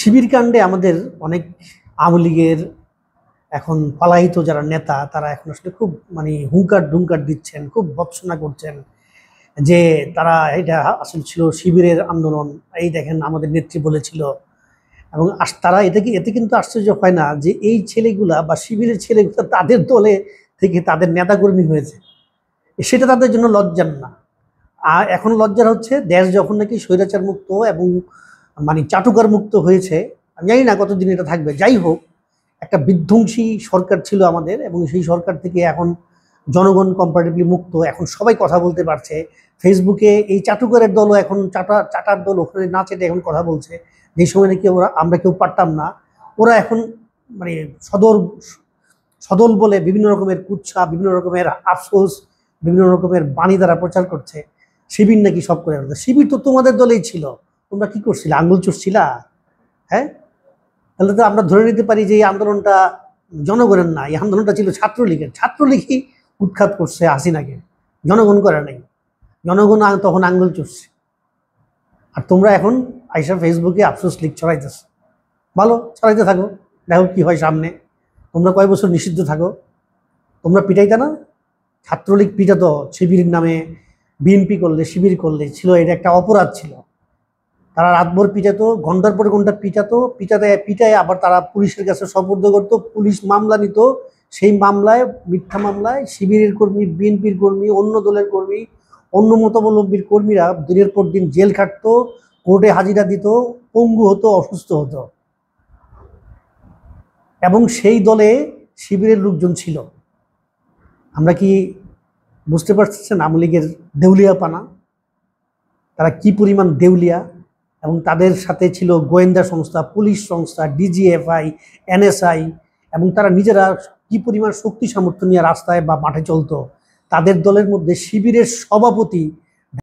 শিবির কাণ্ডে আমাদের অনেক আওয়ামী লীগের এখন পলায়িত যারা নেতা তারা এখন আসলে খুব হুঙ্কার ডুঙ্কার দিচ্ছেন, খুব ভৎসনা করছেন যে তারা এটা আসলে ছিল শিবিরের আন্দোলন। এই দেখেন আমাদের নেত্রী বলেছিল। এবং তারা এতে কিন্তু আশ্চর্য হয় না যে এই ছেলেগুলা বা শিবিরের ছেলেগুলা তাদের দলে থেকে তাদের নেতাকর্মী হয়েছে, সেটা তাদের জন্য লজ্জার না। আর এখন লজ্জার হচ্ছে দেশ যখন নাকি স্বৈরাচার মুক্ত এবং চাটুকার মুক্ত হয়েছে। আমি জানি না কতদিন এটা থাকবে। যাই হোক, একটা বিধ্বংসী সরকার ছিল আমাদের এবং সেই সরকার থেকে এখন জনগণ কম্পারেটিভলি মুক্ত। এখন সবাই কথা বলতে পারছে। ফেসবুকে এই চাটুকারের দলও এখন চাটার দল ওখানে নাচে এখন কথা বলছে, যেই সময় নাকি আমরা কেউ পারতাম না। ওরা এখন মানে সদর সদল বলে বিভিন্ন রকমের কুৎসা, বিভিন্ন রকমের আফসোস, বিভিন্ন রকমের বাণী দ্বারা প্রচার করছে শিবির নাকি সব করে। শিবির তো তোমাদের দলেই ছিল, তোমরা কি করছিলে? আঙ্গুল চুষছিলা? হ্যাঁ, তাহলে তো আমরা ধরে নিতে পারি যে এই আন্দোলনটা জনগণের না, এই আন্দোলনটা ছিল ছাত্রলীগের। ছাত্রলীগই উৎখাত করছে হাসিনাকে, জনগণ করে নাই। জনগণ তখন আঙ্গুল চুষছে, আর তোমরা এখন আইসা ফেসবুকে আফসোস লিখ ছড়াইতেছ। ভালো, ছড়াইতে থাকো, দেখো কি হয় সামনে। তোমরা কয় বছর নিষিদ্ধ থাকো। তোমরা পিটাইতে না? ছাত্রলীগ পিটাতো শিবির নামে, বিএনপি করলে শিবির করলে ছিল, এটা একটা অপরাধ ছিল। তারা রাতভর পিটাতো, ঘন্টার পর ঘন্টা পিটায় আবার তারা পুলিশের কাছে সোপর্দ করতো। পুলিশ মামলা নিত, সেই মামলায়, মিথ্যা মামলায় শিবিরের কর্মী, বিএনপির কর্মী, অন্য দলের কর্মী, অন্য মতাবলম্বীর কর্মীরা দিনের পর দিন জেল খাটতো, কোর্টে হাজিরা দিত, পঙ্গু হতো, অসুস্থ হতো। এবং সেই দলে শিবিরের লোকজন ছিল। আমরা কি বুঝতে পারছেন আওয়ামী লীগের দেউলিয়াপানা? তারা কি পরিমাণ দেউলিয়া। এবং তাদের সাথে ছিল গোয়েন্দা সংস্থা, পুলিশ সংস্থা, ডিজিএফআই, এনএসআই, এবং তারা নিজেরা কি পরিমাণ শক্তি সামর্থ্য নিয়ে রাস্তায় বা মাঠে চলতো। তাদের দলের মধ্যে শিবিরের সভাপতি